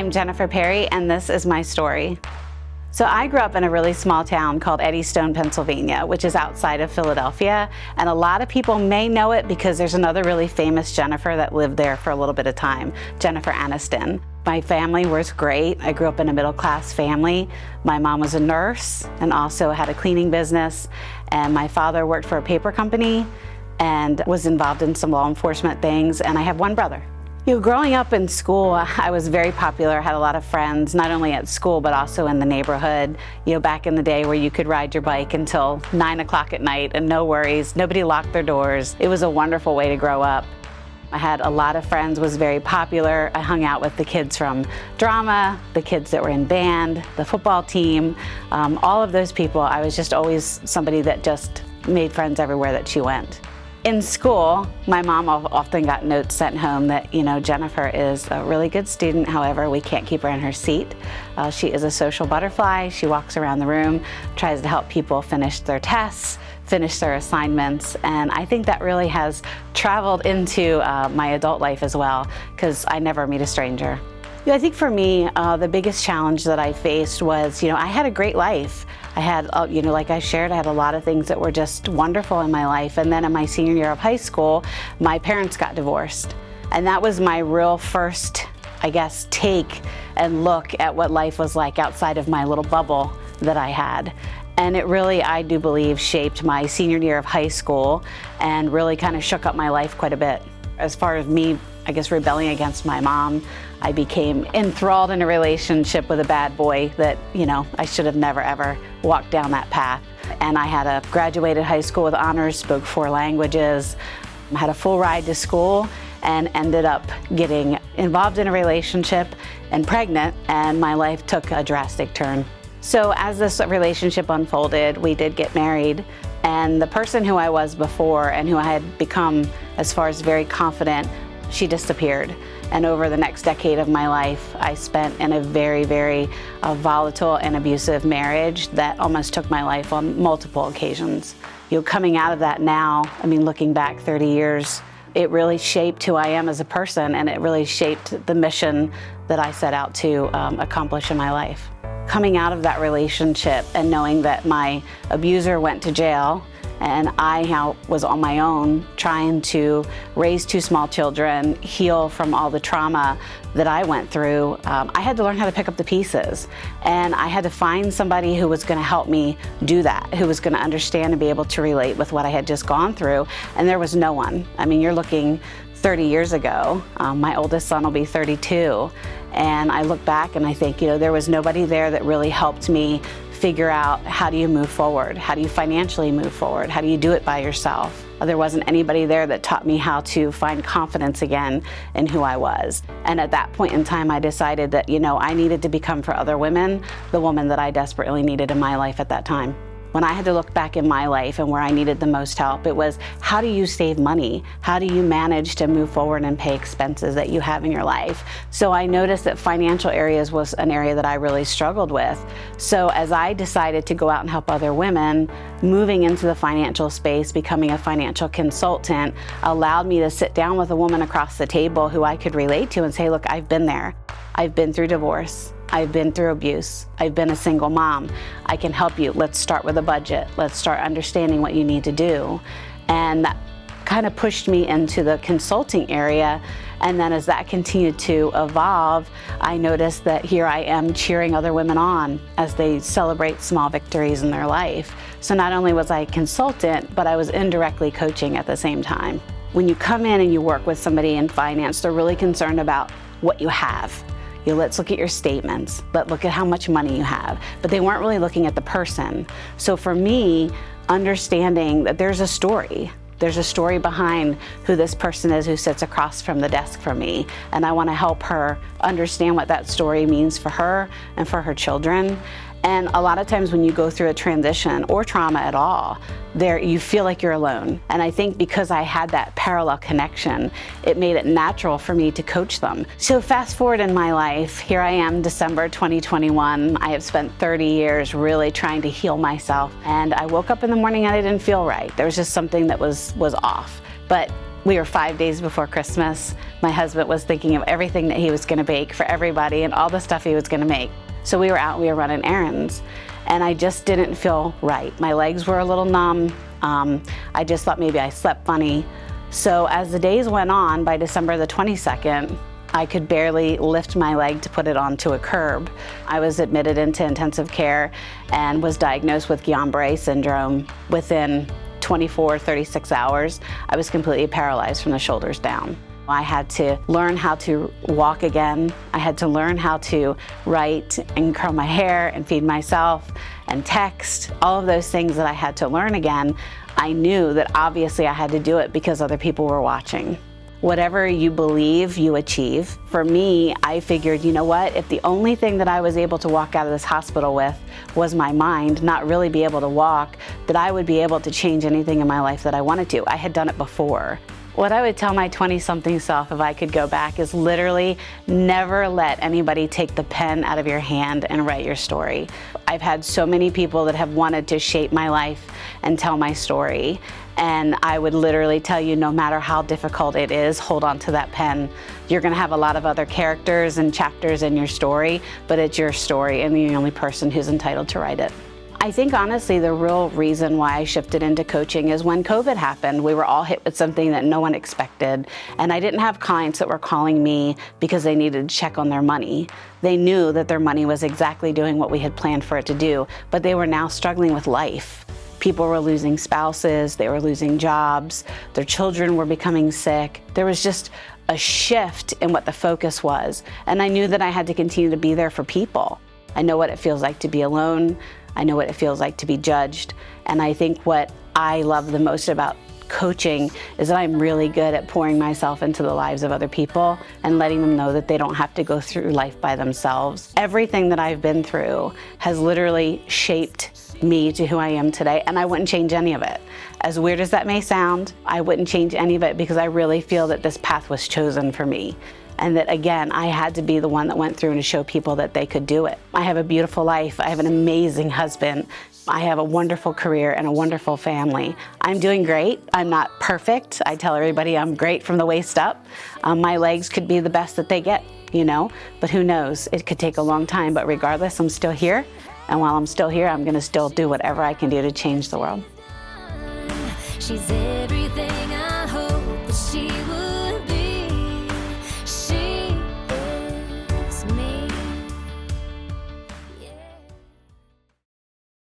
I'm Jennifer Perri, and this is my story. So I grew up in a really small town called Eddystone, Pennsylvania, which is outside of Philadelphia. And a lot of people may know it because there's another really famous Jennifer that lived there for a little bit of time, Jennifer Aniston. My family was great. I grew up in a middle-class family. My mom was a nurse and also had a cleaning business. And my father worked for a paper company and was involved in some law enforcement things. And I have one brother. Growing up in school, I was very popular. I had a lot of friends, not only at school, but also in the neighborhood. Back in the day where you could ride your bike until 9 o'clock at night and no worries, nobody locked their doors. It was a wonderful way to grow up. I had a lot of friends, was very popular. I hung out with the kids from drama, the kids that were in band, the football team, all of those people. I was just always somebody that just made friends everywhere that she went. In school, my mom often got notes sent home that, Jennifer is a really good student. However, we can't keep her in her seat. She is a social butterfly. She walks around the room, tries to help people finish their tests, finish their assignments. And I think that really has traveled into my adult life as well, because I never meet a stranger. I think for me, the biggest challenge that I faced was, I had a great life. I had, like I shared, I had a lot of things that were just wonderful in my life. And then in my senior year of high school, my parents got divorced. And that was my real first, take and look at what life was like outside of my little bubble that I had. And it really, I do believe, shaped my senior year of high school and really kind of shook up my life quite a bit. As far as me, rebelling against my mom, I became enthralled in a relationship with a bad boy that, I should have never ever walked down that path. And I graduated high school with honors, spoke 4 languages, had a full ride to school, and ended up getting involved in a relationship and pregnant, and my life took a drastic turn. So as this relationship unfolded, we did get married, and the person who I was before and who I had become, as far as very confident, she disappeared. And over the next decade of my life, I spent in a very, very volatile and abusive marriage that almost took my life on multiple occasions. Coming out of that now, looking back 30 years, it really shaped who I am as a person, and it really shaped the mission that I set out to accomplish in my life. Coming out of that relationship and knowing that my abuser went to jail, and I now was on my own trying to raise 2 small children, heal from all the trauma that I went through. I had to learn how to pick up the pieces, and I had to find somebody who was going to help me do that, who was going to understand and be able to relate with what I had just gone through, and there was no one. You're looking 30 years ago. My oldest son will be 32, and I look back and I think, there was nobody there that really helped me figure out, how do you move forward? How do you financially move forward? How do you do it by yourself? There wasn't anybody there that taught me how to find confidence again in who I was. And at that point in time, I decided that, I needed to become for other women the woman that I desperately needed in my life at that time. When I had to look back in my life and where I needed the most help, it was, how do you save money? How do you manage to move forward and pay expenses that you have in your life? So I noticed that financial areas was an area that I really struggled with. So as I decided to go out and help other women, moving into the financial space, becoming a financial consultant, allowed me to sit down with a woman across the table who I could relate to and say, look, I've been there. I've been through divorce. I've been through abuse. I've been a single mom. I can help you. Let's start with a budget. Let's start understanding what you need to do. And that kind of pushed me into the consulting area. And then as that continued to evolve, I noticed that here I am cheering other women on as they celebrate small victories in their life. So not only was I a consultant, but I was indirectly coaching at the same time. When you come in and you work with somebody in finance, they're really concerned about what you have. Let's look at your statements. Let's look at how much money you have. But they weren't really looking at the person. So for me, understanding that there's a story behind who this person is who sits across from the desk from me. And I want to help her understand what that story means for her and for her children. And a lot of times when you go through a transition or trauma at all, you feel like you're alone. And I think because I had that parallel connection, it made it natural for me to coach them. So fast forward in my life, here I am, December 2021. I have spent 30 years really trying to heal myself. And I woke up in the morning and I didn't feel right. There was just something that was off. But We were 5 days before Christmas. My husband was thinking of everything that he was gonna bake for everybody and all the stuff he was gonna make. So we were out, we were running errands, and I just didn't feel right. My legs were a little numb. I just thought maybe I slept funny. So as the days went on, by December the 22nd, I could barely lift my leg to put it onto a curb. I was admitted into intensive care and was diagnosed with Guillain-Barré Syndrome. Within 24, 36 hours, I was completely paralyzed from the shoulders down. I had to learn how to walk again. I had to learn how to write and curl my hair and feed myself and text. All of those things that I had to learn again, I knew that obviously I had to do it because other people were watching. Whatever you believe, you achieve. For me, I figured, you know what, if the only thing that I was able to walk out of this hospital with was my mind, not really be able to walk, that I would be able to change anything in my life that I wanted to. I had done it before. What I would tell my 20-something self if I could go back is literally never let anybody take the pen out of your hand and write your story. I've had so many people that have wanted to shape my life and tell my story. And I would literally tell you, no matter how difficult it is, hold on to that pen. You're gonna have a lot of other characters and chapters in your story, but it's your story and you're the only person who's entitled to write it. I think honestly the real reason why I shifted into coaching is when COVID happened, we were all hit with something that no one expected. And I didn't have clients that were calling me because they needed to check on their money. They knew that their money was exactly doing what we had planned for it to do, but they were now struggling with life. People were losing spouses, they were losing jobs, their children were becoming sick. There was just a shift in what the focus was. And I knew that I had to continue to be there for people. I know what it feels like to be alone. I know what it feels like to be judged. And I think what I love the most about coaching is that I'm really good at pouring myself into the lives of other people and letting them know that they don't have to go through life by themselves. Everything that I've been through has literally shaped me to who I am today, and I wouldn't change any of it. As weird as that may sound, I wouldn't change any of it because I really feel that this path was chosen for me. And that again, I had to be the one that went through and to show people that they could do it. I have a beautiful life. I have an amazing husband. I have a wonderful career and a wonderful family. I'm doing great. I'm not perfect. I tell everybody I'm great from the waist up. My legs could be the best that they get, you know, but who knows? It could take a long time, but regardless, I'm still here. And while I'm still here, I'm gonna still do whatever I can do to change the world. She's everything I hope that she